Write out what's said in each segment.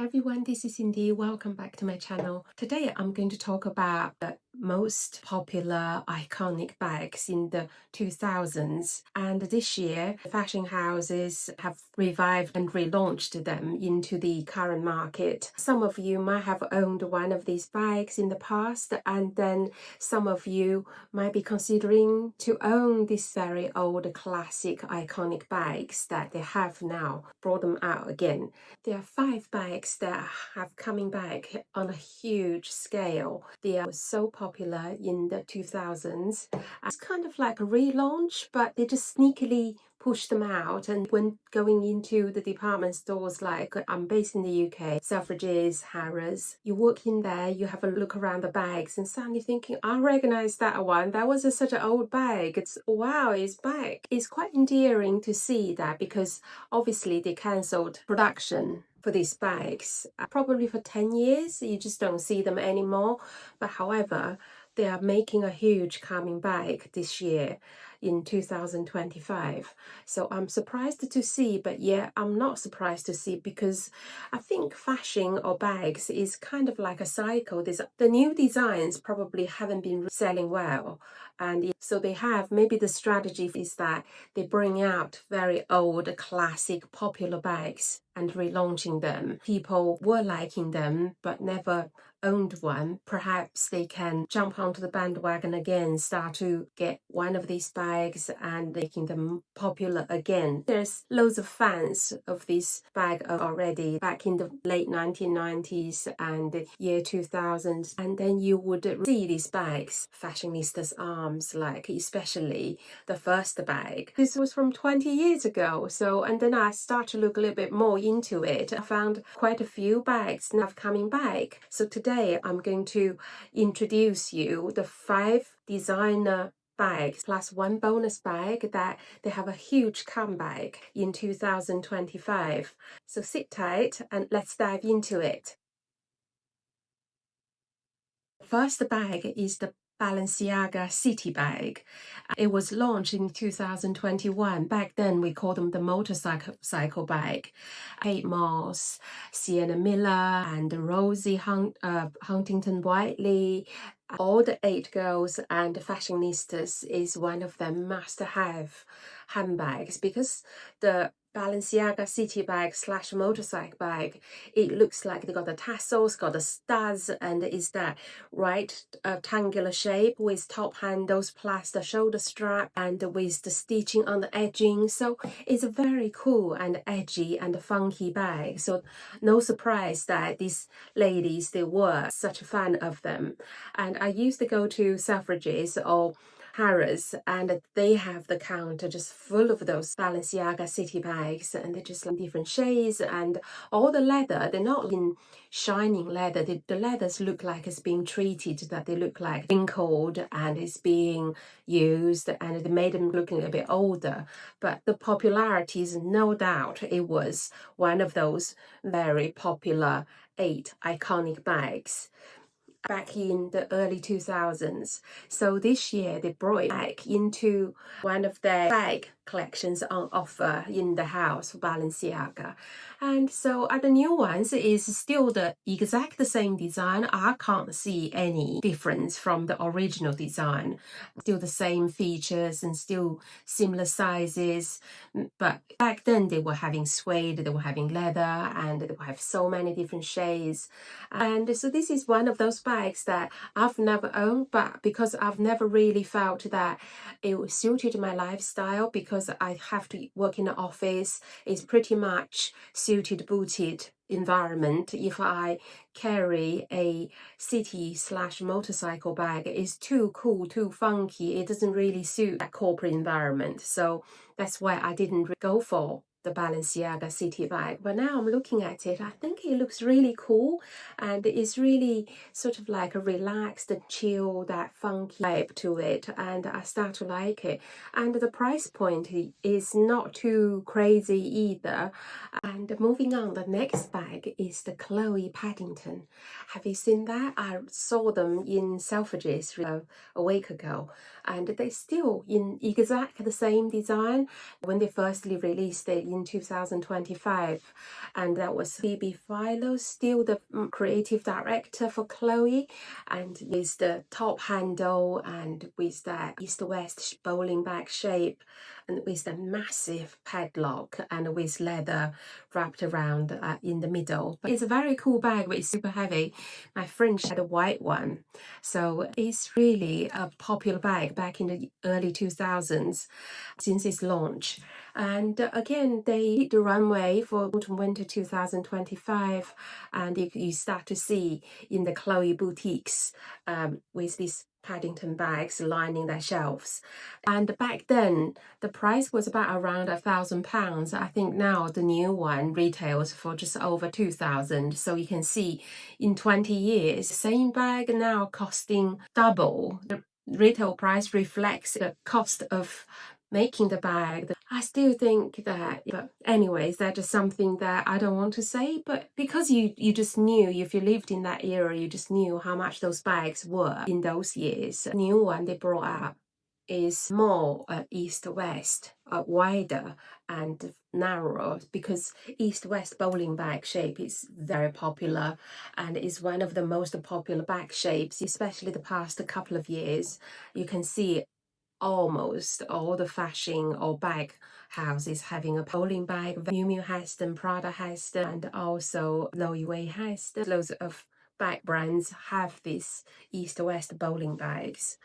everyone, this is Cindy. Welcome back to my channel. Today I'm going to talk about the most popular iconic bags in the 2000s, and this year fashion houses have revived and relaunched them into the current market. Some of you might have owned one of these bags in the past, and then some of you might be considering to own these very old classic iconic bags that they have now brought them out again. There are 5 bags that have coming back on a huge scale. They are so popular in the 2000s. It's kind of like a relaunch, but they just sneakily push them out. And when going into the department stores, like I'm based in the UK, Selfridges, Harrods, you walk in there, you have a look around the bags and suddenly thinking, I recognize that one. That was such an old bag. It's wow, it's back. It's quite endearing to see that because obviously they cancelled production for these bags. Probably for 10 years, you just don't see them anymore. But however, they are making a huge coming back this year in 2025. So I'm surprised to see, but yeah, I'm not surprised to see because I think fashion or bags is kind of like a cycle. The new designs probably haven't been selling well. And so they have, maybe the strategy is that they bring out very old, classic, popular bags and relaunching them. People were liking them, but never owned one. Perhaps they can jump onto the bandwagon again, start to get one of these bags and making them popular again. There's loads of fans of this bag already back in the late 1990s and the year 2000s. And then you would see these bags, fashionistas' arms, like especially the first bag. This was from 20 years ago. So, and then I start to look a little bit more into it. I found quite a few bags now coming back. So today I'm going to introduce you the 5 designer bags plus 1 bonus bag that they have a huge comeback in 2025. So sit tight and let's dive into it. First bag is the Balenciaga City Bag. It was launched in 2021. Back then, we called them the motorcycle bag. Kate Moss, Sienna Miller, and Rosie Huntington Whiteley. All the 8 girls and fashionistas is one of them must-have handbags because the Balenciaga City Bag / motorcycle bag, it looks like they got the tassels, got the studs, and is that right rectangular shape with top handles plus the shoulder strap and with the stitching on the edging. So it's a very cool and edgy and funky bag. So no surprise that these ladies, they were such a fan of them. And I used to go to Selfridges or Harrods, and they have the counter just full of those Balenciaga City bags, and they're just in different shades, and all the leather, they're not in shining leather. The leathers look like it's being treated, that they look like wrinkled and it's being used, and they made them look a little bit older. But the popularity is no doubt it was one of those very popular 8 iconic bags back in the early 2000s. So this year they brought it back into one of their bag collections on offer in the house for Balenciaga. And so the new ones is still the exact same design. I can't see any difference from the original design. Still the same features and still similar sizes. But back then they were having suede, they were having leather, and they would have so many different shades. And so this is one of those bags that I've never owned, but because I've never really felt that it suited my lifestyle, because I have to work in the office, it's pretty much suited booted environment. If I carry a city / motorcycle bag, it's too cool, too funky. It doesn't really suit that corporate environment. So that's why I didn't go for the Balenciaga City Bag. But now I'm looking at it, I think it looks really cool, and it's really sort of like a relaxed and chill, that funky vibe to it, and I start to like it. And the price point is not too crazy either. And moving on, the next bag is the Chloe Paddington. Have you seen that? I saw them in Selfridges a week ago, and they're still in exactly the same design. When they firstly released it in 2025, and that was Phoebe Philo, still the creative director for Chloe, and with the top handle and with that east-west bowling bag shape, and with the massive padlock and with leather wrapped around in the middle. But it's a very cool bag, but it's super heavy. My friend had a white one, so it's really a popular bag back in the early 2000s since its launch. And again, they hit the runway for autumn-winter 2025, and you start to see in the Chloe boutiques with these Paddington bags lining their shelves. And back then, the price was about around £1,000. I think now the new one retails for just over 2,000. So you can see in 20 years, same bag now costing double. The retail price reflects the cost of making the bag. I still think that, but anyways, that is something that I don't want to say, but because you just knew, if you lived in that era, you just knew how much those bags were in those years. The new one they brought out is more east-west, wider and narrower, because east-west bowling bag shape is very popular and is one of the most popular bag shapes, especially the past couple of years. You can see almost all the fashion or bag houses having a bowling bag. Miu Miu has them, Prada has them, and also Loewe has them. Loads of bag brands have these east-west bowling bags.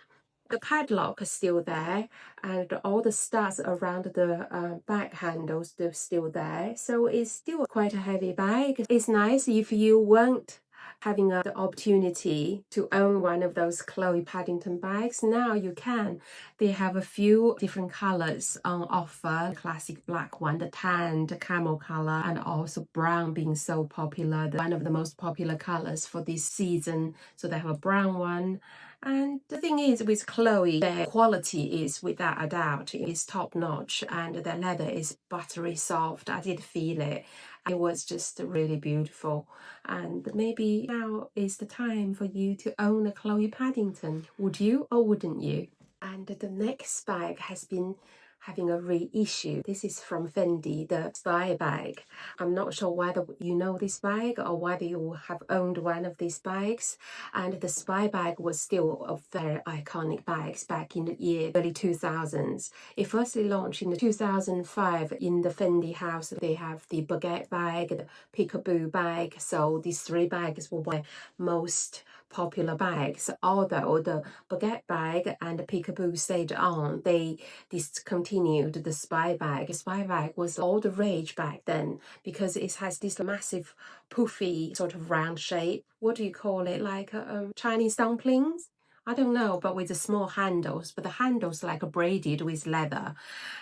The padlock is still there, and all the studs around the bag handles, they're still there. So it's still quite a heavy bag. It's nice if you weren't having the opportunity to own one of those Chloe Paddington bags. Now you can. They have a few different colors on offer. The classic black one, the tan, the camel color, and also brown being so popular. One of the most popular colors for this season. So they have a brown one. And the thing is with Chloe, their quality is without a doubt, it's top notch, and the leather is buttery soft. I did feel it. It was just really beautiful. And maybe now is the time for you to own a Chloe Paddington. Would you or wouldn't you? And the next bag has been having a reissue. This is from Fendi, the Spy Bag. I'm not sure whether you know this bag or whether you have owned one of these bags. And the Spy Bag was still a very iconic bag back in the early 2000s. It firstly launched in 2005 in the Fendi house. They have the Baguette bag, the Peekaboo bag. So these three bags were the most popular bags, although the Baguette bag and the Peekaboo stayed on. They discontinued the Spy Bag. The Spy Bag was all the rage back then because it has this massive poofy sort of round shape. What do you call it? Like Chinese dumplings? I don't know, but with the small handles. But the handles like braided with leather,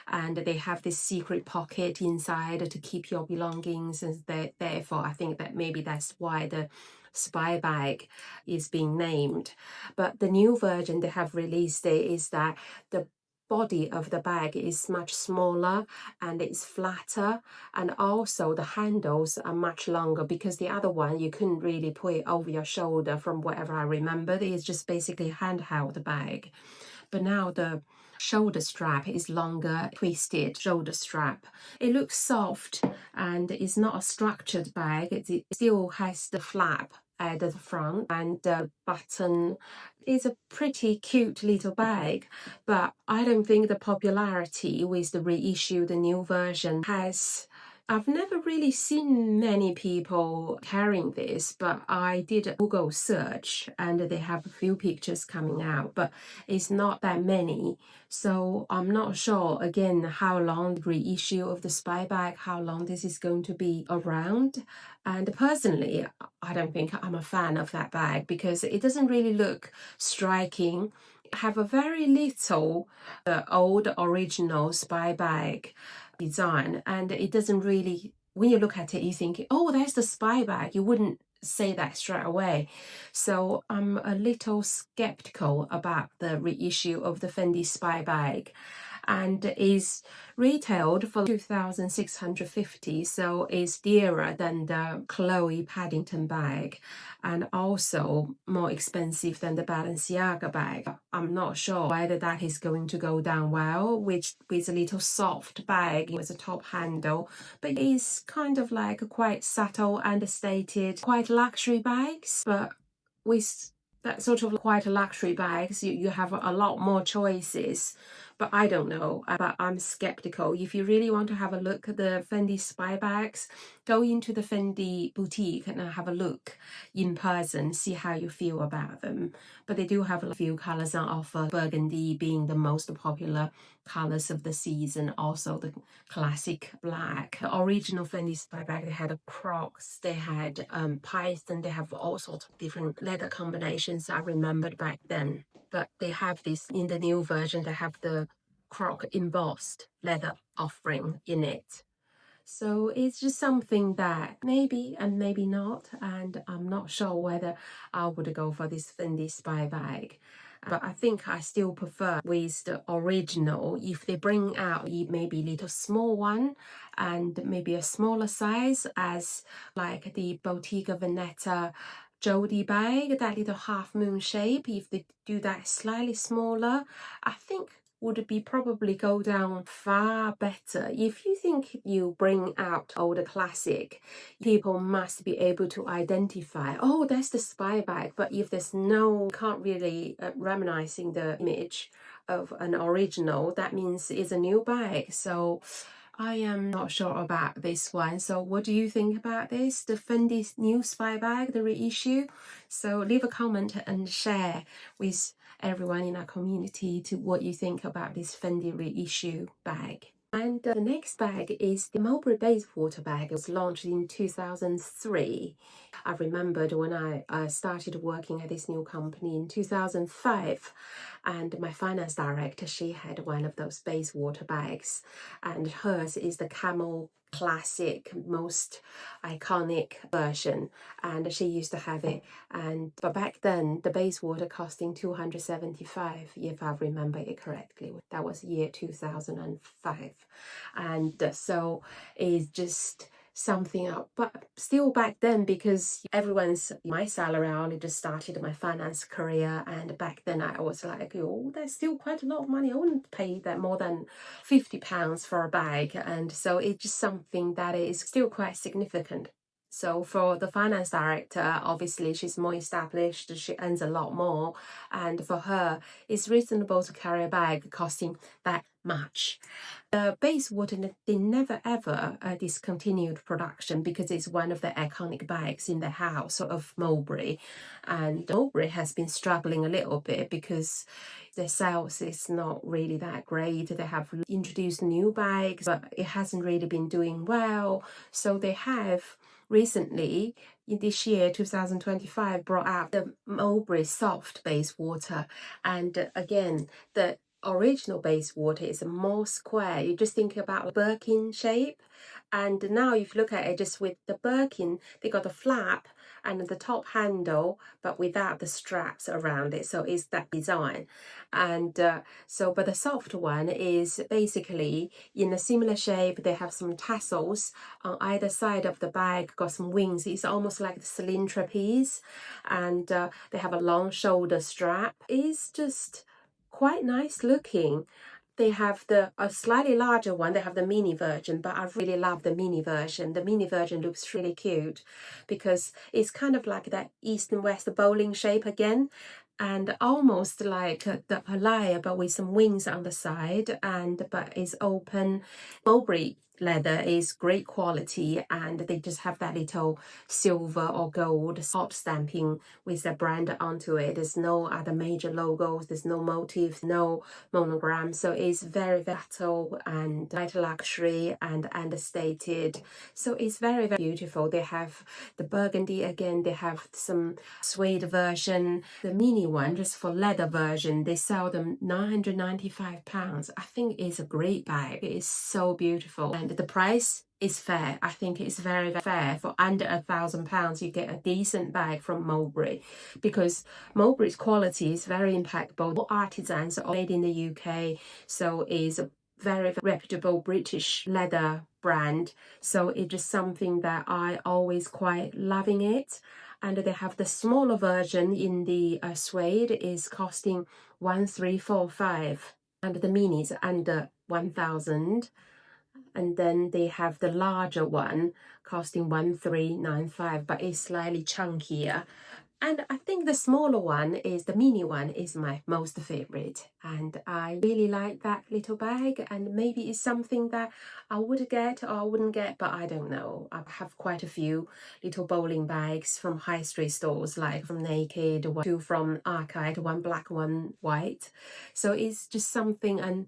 and they have this secret pocket inside to keep your belongings, and therefore I think that maybe that's why the Spy Bag is being named. But the new version they have released is that the body of the bag is much smaller and it's flatter, and also the handles are much longer, because the other one you couldn't really put it over your shoulder. From whatever I remember, it's just basically handheld bag. But now the shoulder strap is longer, twisted shoulder strap. It looks soft and it's not a structured bag. It still has the flap at the front and the button. It's a pretty cute little bag, but I don't think the popularity with the reissue, the new version, has... I've never really seen many people carrying this, but I did a Google search and they have a few pictures coming out, but it's not that many. So I'm not sure, again, how long the reissue of the Spy Bag, how long this is going to be around. And personally, I don't think I'm a fan of that bag because it doesn't really look striking. Have a very little old original Spy Bag design, and it doesn't really, when you look at it you think, oh, there's the Spy Bag. You wouldn't say that straight away. So I'm a little skeptical about the reissue of the Fendi Spy Bag. and is retailed for 2,650, so it's dearer than the Chloe Paddington bag and also more expensive than the Balenciaga bag. I'm not sure whether that is going to go down well with a little soft bag with a top handle, but it's kind of like a quite subtle, understated, quite luxury bags, but with that sort of quite a luxury bags, you have a lot more choices. But I don't know, but I'm skeptical. If you really want to have a look at the FENDI Spy Bags, go into the FENDI boutique and have a look in person, see how you feel about them. But they do have a few colors on offer, burgundy being the most popular colors of the season, also the classic black. The original FENDI Spy Bag, they had a Crocs, they had Python, they have all sorts of different leather combinations I remembered back then. But they have this, in the new version, they have the Croc embossed leather offering in it. So it's just something that maybe and maybe not, and I'm not sure whether I would go for this FENDI Spy Bag. But I think I still prefer with the original. If they bring out maybe a little small one and maybe a smaller size, as like the Bottega Veneta Jodie bag, that little half moon shape, if they do that slightly smaller, I think would be probably go down far better. If you think you bring out older classic, people must be able to identify, oh, that's the spy bag. But if there's no, can't really reminiscing the image of an original, that means it's a new bag. So I am not sure about this one. So what do you think about this? The FENDI new spy bag, the reissue? So leave a comment and share with everyone in our community to what you think about this FENDI reissue bag. And the next bag is the MULBERRY Bayswater bag. It was launched in 2003. I remembered when I started working at this new company in 2005, and my finance director, she had one of those Bayswater bags, and hers is the camel classic, most iconic version, and she used to have it. And but back then the Bayswater costing 275, if I remember it correctly. That was year 2005, and so it's just something up. But still back then, because everyone's my salary, I only just started my finance career, and back then I was like, oh, there's still quite a lot of money. I wouldn't pay that more than £50 for a bag, and so it's just something that is still quite significant. So for the finance director, obviously she's more established, she earns a lot more, and for her it's reasonable to carry a bag costing that much. The Bayswater, they never ever discontinued production because it's one of the iconic bags in the house of MULBERRY, and MULBERRY has been struggling a little bit because their sales is not really that great. They have introduced new bags, but it hasn't really been doing well. So they have recently, in this year 2025, brought out the MULBERRY soft Bayswater, and again the original Bayswater is more square. You just think about a Birkin shape, and now if you look at it just with the Birkin, they got the flap and the top handle but without the straps around it, so it's that design. And but the soft one is basically in a similar shape. They have some tassels on either side of the bag, got some wings. It's almost like the CELINE trapeze, and they have a long shoulder strap. It's just quite nice looking. They have a slightly larger one, they have the mini version, but I really love the mini version. The mini version looks really cute because it's kind of like that east and west bowling shape again, and almost like the Alaya but with some wings on the side, and but it's open. MULBERRY leather is great quality, and they just have that little silver or gold hot stamping with their brand onto it. There's no other major logos, there's no motifs, no monogram, so it's very subtle and light luxury and understated. So it's very, very beautiful. They have the burgundy again, they have some suede version, the mini one just for leather version, they sell them £995. I think it's a great bag. It is so beautiful, and the price is fair. I think it's very, very fair. For under £1,000 you get a decent bag from Mulberry, because Mulberry's quality is very impeccable. All artisans are made in the UK, so is a very reputable British leather brand. So it's just something that I always quite loving it. And they have the smaller version in the suede is costing 1,345, and the mini is under 1,000. And then they have the larger one costing 1,395, but it's slightly chunkier. And I think the smaller one is the mini one is my most favorite, and I really like that little bag. And maybe it's something that I would get or I wouldn't get, but I don't know. I have quite a few little bowling bags from high street stores, like from Naked, two from Arcade, one black, one white. So it's just something, and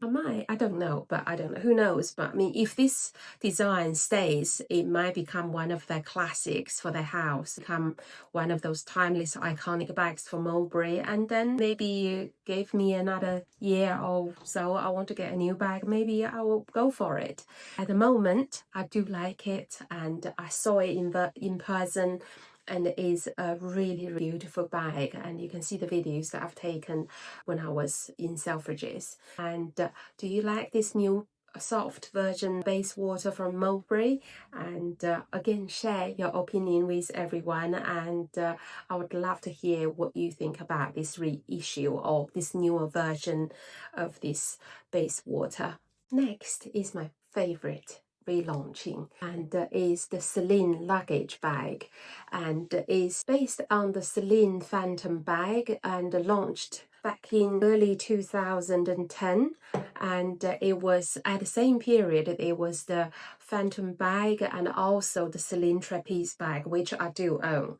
I don't know, but I don't know, who knows. But I mean, if this design stays, it might become one of their classics for their house, become one of those timeless iconic bags for Mulberry. And then maybe give me another year or so, I want to get a new bag, maybe I will go for it. At the moment I do like it, and I saw it in person, and it is a really, really beautiful bag. And you can see the videos that I've taken when I was in Selfridges. And do you like this new soft version Bayswater from Mulberry? And again, share your opinion with everyone, and I would love to hear what you think about this reissue or this newer version of this Bayswater. Next is my favorite relaunching, and is the CELINE Luggage bag, and is based on the CELINE Phantom bag, and launched back in early 2010. And it was at the same period, it was the Phantom bag and also the CELINE Trapeze bag, which I do own.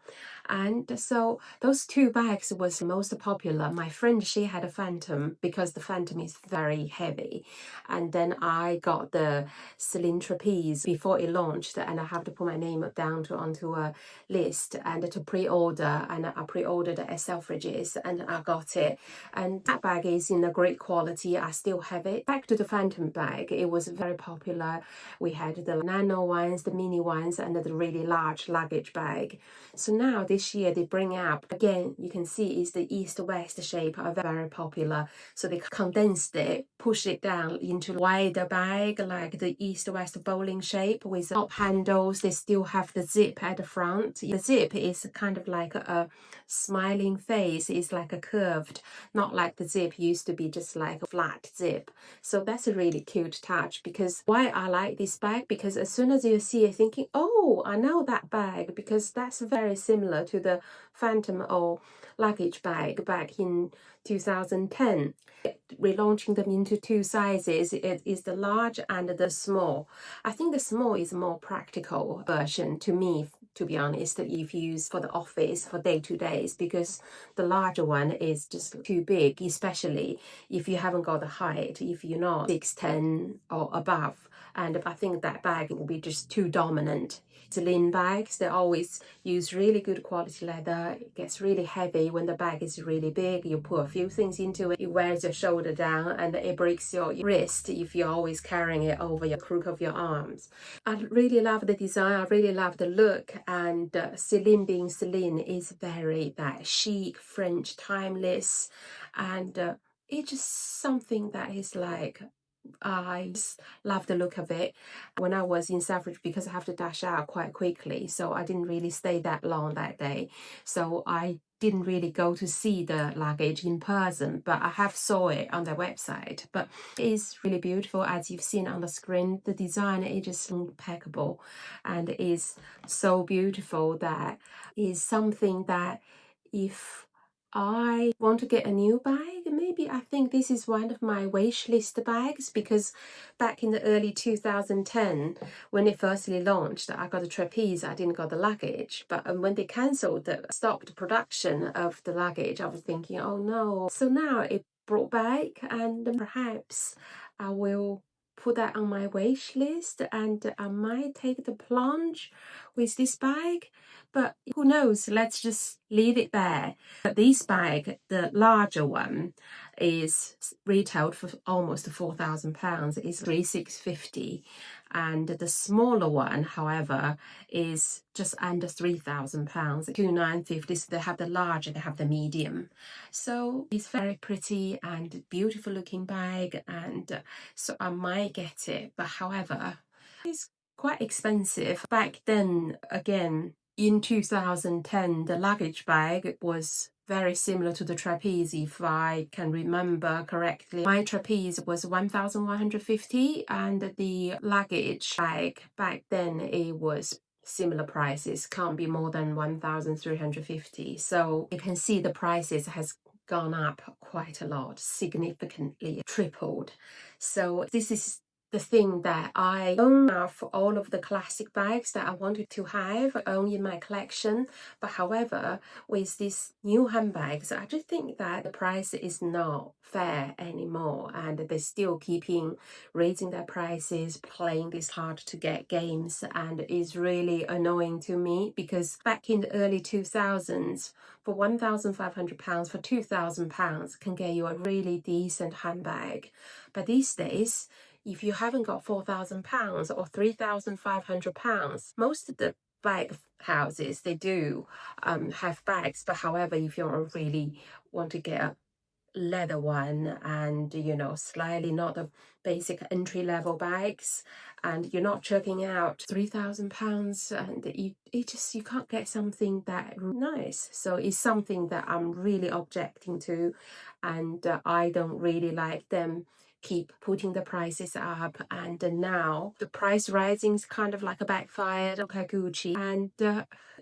And so those two bags was most popular. My friend, she had a Phantom because the Phantom is very heavy, and then I got the CELINE Trapeze before it launched, and I have to put my name down onto a list and to pre-order, and I pre-ordered at Selfridges and I got it. And that bag is in a great quality. I still have it. Back to the Phantom bag, it was very popular. We had the nano ones, the mini ones, and the really large luggage bag. So now this year they bring up again, you can see is the east-west shape are very popular. So they condensed it, pushed it down into wider bag, like the east-west bowling shape with top handles. They still have the zip at the front. The zip is kind of like a smiling face. It's like a curved, not like the zip used to be just like a flat zip. So that's a really cute touch. Because why I like this bag, because as soon as you see it, thinking, oh, I know that bag, because that's very similar to the Phantom or luggage bag back in 2010. Relaunching them into two sizes. It is the large and the small. I think the small is a more practical version to me, to be honest, if you use for the office for day-to-days, because the larger one is just too big, especially if you haven't got the height, if you're not 6'10" or above. And I think that bag will be just too dominant. CELINE bags, they always use really good quality leather. It gets really heavy when the bag is really big. You put a few things into it, it wears your shoulder down, and it breaks your wrist if you're always carrying it over your crook of your arms. I really love the design, I really love the look, and CELINE being CELINE is very that chic, French, timeless, and it's just something that is like, I just love the look of it. When I was in Selfridges, because I have to dash out quite quickly, so I didn't really stay that long that day, so I didn't really go to see the luggage in person, but I have saw it on their website. But it is really beautiful, as you've seen on the screen. The design is just impeccable, and is so beautiful that is something that if I want to get a new bag, maybe I think this is one of my wish list bags, because back in the early 2010 when it firstly launched, I got the trapeze, I didn't got the luggage. But when they cancelled stopped production of the luggage, I was thinking, oh no. So now it brought back, and perhaps I will put that on my wish list, and I might take the plunge with this bag. but who knows, let's just leave it there. But this bag, the larger one, is retailed for almost £4,000. It's £3,650, and the smaller one, however, is just under £3,000, £2,950. So they have the larger, they have the medium. So it's very pretty and beautiful looking bag, and so I might get it. But however, it's quite expensive. Back then, again, in 2010, the luggage bag was very similar to the trapeze, if I can remember correctly. My trapeze was 1,150, and the luggage bag back then, it was similar prices, can't be more than 1,350. So you can see the prices has gone up quite a lot, significantly tripled. So this is the thing that I own now for all of the classic bags that I wanted to have own in my collection. But however, with these new handbags, I just think that the price is not fair anymore, and they're still keeping raising their prices, playing these hard to get games, and it's really annoying to me, because back in the early 2000s, for £1,500, for £2,000 can get you a really decent handbag. But these days, if you haven't got £4,000 or £3,500, most of the bag houses, they do have bags. But however, if you really want to get a leather one, and slightly not the basic entry-level bags, and you're not chucking out £3,000, and you can't get something that nice. So it's something that I'm really objecting to, and I don't really like them keep putting the prices up, and now the price rising is kind of like a backfire. Look at Gucci, and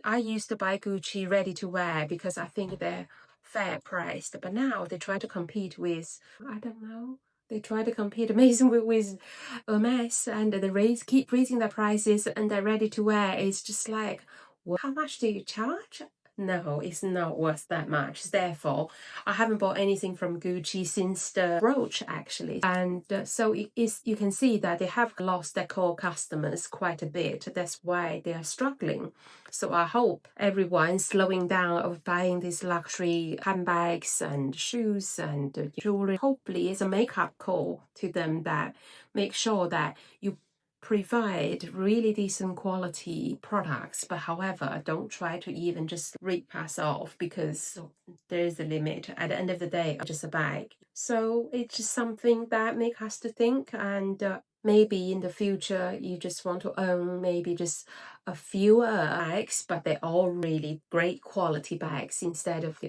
I used to buy Gucci ready to wear because I think they're fair priced, but now they try to compete with, I don't know, they try to compete amazing with Hermes, and they keep raising their prices, and they're ready to wear. It's just like, well, how much do you charge? No, it's not worth that much. Therefore, I haven't bought anything from Gucci since the brooch, actually. And so you can see that they have lost their core customers quite a bit. That's why they are struggling. So I hope everyone's slowing down of buying these luxury handbags and shoes and jewelry. Hopefully it's a makeup call to them that make sure that you provide really decent quality products, but however, don't try to even just rip us off, because there is a limit. At the end of the day, just a bag. So it's just something that makes us to think, and maybe in the future you just want to own maybe just a fewer bags, but they're all really great quality bags, instead of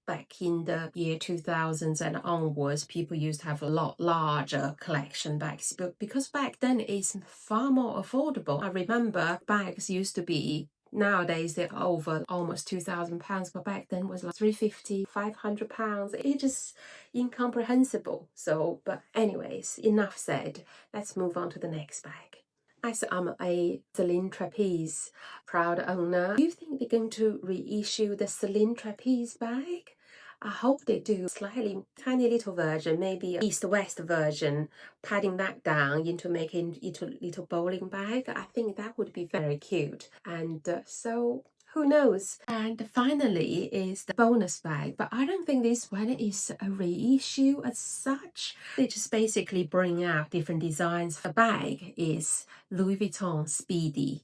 back in the year 2000s and onwards, people used to have a lot larger collection bags, but because back then it's far more affordable. I remember bags used to be, nowadays they're over almost £2,000, but back then was like £350, £500. It's just incomprehensible. So, but anyways, enough said. Let's move on to the next bag. As I'm a CELINE Trapeze proud owner, do you think they're going to reissue the CELINE Trapeze bag? I hope they do. Slightly tiny little version, maybe east-west version, padding that down into making it a little bowling bag. I think that would be very cute. And so who knows? And finally is the bonus bag, but I don't think this one is a reissue as such. They just basically bring out different designs. The bag is Louis Vuitton Speedy.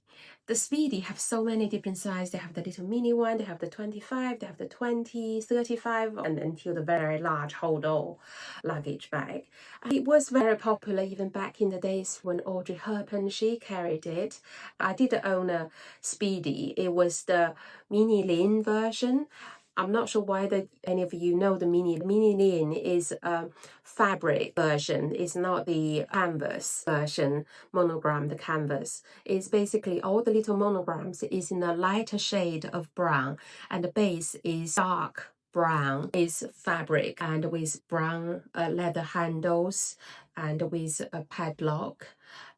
The Speedy have so many different sizes. They have the little mini one, they have the 25, they have the 20, 35, and until the very large hold-all luggage bag. It was very popular even back in the days when Audrey Hepburn, she carried it. I did own a Speedy. It was the mini lean version. I'm not sure why any of you know the mini lean is a fabric version. It's not the canvas version, monogram, the canvas. It's basically all the little monograms is in a lighter shade of brown, and the base is dark brown. Is fabric, and with brown leather handles, and with a padlock,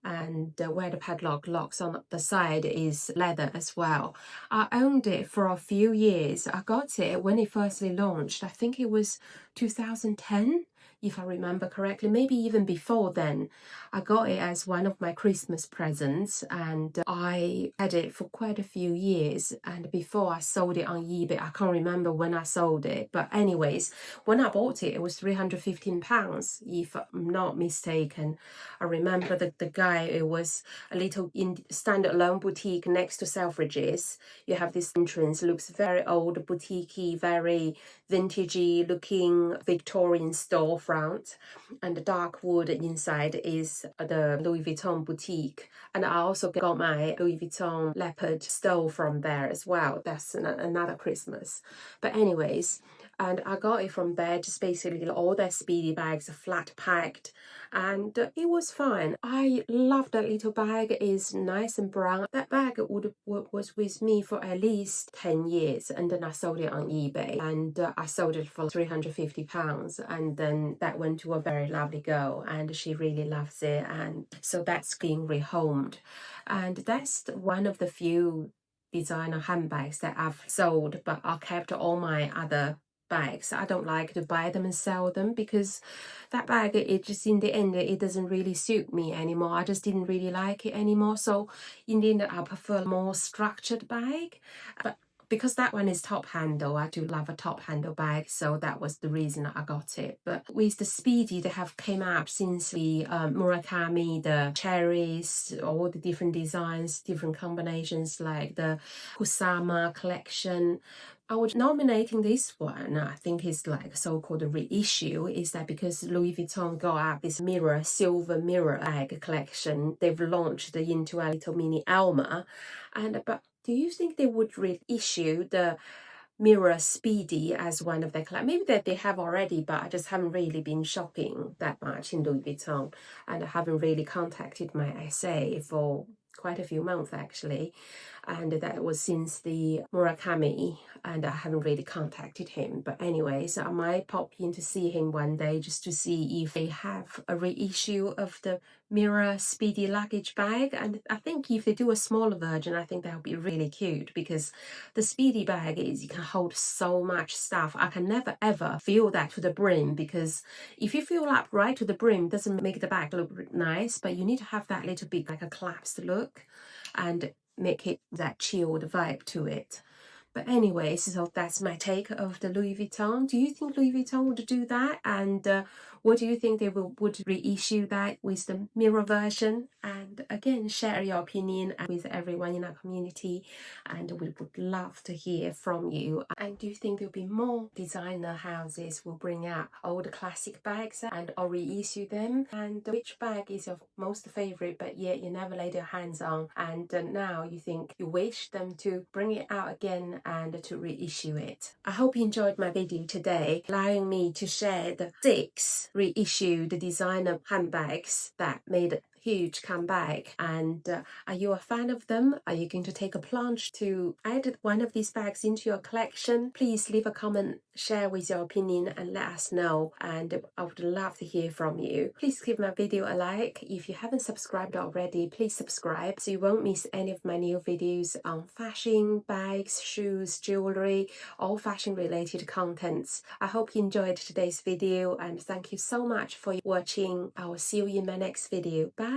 and where the padlock locks on the side is leather as well. I owned it for a few years. I got it when it firstly launched. I think it was 2010. if I remember correctly, maybe even before then. I got it as one of my Christmas presents, and I had it for quite a few years. And before I sold it on eBay, I can't remember when I sold it, but anyways, when I bought it, it was £315, if I'm not mistaken. I remember that the guy, it was a little standalone boutique next to Selfridges. You have this entrance, looks very old, boutique-y, very vintagey looking Victorian storefront, and the dark wood inside is the Louis Vuitton boutique. And I also got my Louis Vuitton leopard stole from there as well. That's another Christmas. But anyways, and I got it from there, just basically all their Speedy bags are flat packed, and it was fine. I love that little bag. It's nice and brown. That bag was with me for at least 10 years, and then I sold it on eBay, and I sold it for £350, and then that went to a very lovely girl, and she really loves it, and so that's being rehomed. And that's one of the few designer handbags that I've sold, but I kept all my other bags. I don't like to buy them and sell them, because that bag, it just in the end, it doesn't really suit me anymore. I just didn't really like it anymore. So in the end, I prefer a more structured bag. But because that one is top handle, I do love a top handle bag, so that was the reason I got it. But with the Speedy, they have came out since the Murakami, the cherries, all the different designs, different combinations, like the Kusama collection. I was nominating this one, I think it's like so-called reissue, is that because Louis Vuitton got out this silver mirror bag collection, they've launched into a little mini Alma. But do you think they would reissue the mirror Speedy as one of their collections? Maybe that they have already, but I just haven't really been shopping that much in Louis Vuitton, and I haven't really contacted my SA for quite a few months actually, and that was since the Murakami, and I haven't really contacted him. But anyways, I might pop in to see him one day just to see if they have a reissue of the mirror Speedy luggage bag. And I think if they do a smaller version, I think that would be really cute, because the Speedy bag is, you can hold so much stuff. I can never ever fill that to the brim, because if you fill up right to the brim, it doesn't make the bag look nice, but you need to have that little bit like a collapsed look and make it that chilled vibe to it. But anyways, so that's my take of the Louis Vuitton. Do you think Louis Vuitton would do that? And what do you think they would reissue that with the mirror version? And again, share your opinion with everyone in our community, and we would love to hear from you. And do you think there'll be more designer houses will bring out old classic bags and or reissue them? And which bag is your most favorite, but yet you never laid your hands on, and now you think you wish them to bring it out again and to reissue it? I hope you enjoyed my video today, allowing me to share the 6 reissued designer handbags that made a huge comeback. And are you a fan of them? Are you going to take a plunge to add one of these bags into your collection? Please leave a comment, share with your opinion, and let us know, and I would love to hear from you. Please give my video a like. If you haven't subscribed already, please subscribe so you won't miss any of my new videos on fashion, bags, shoes, jewelry, all fashion related contents. I hope you enjoyed today's video, and thank you so much for watching. I will see you in my next video. Bye!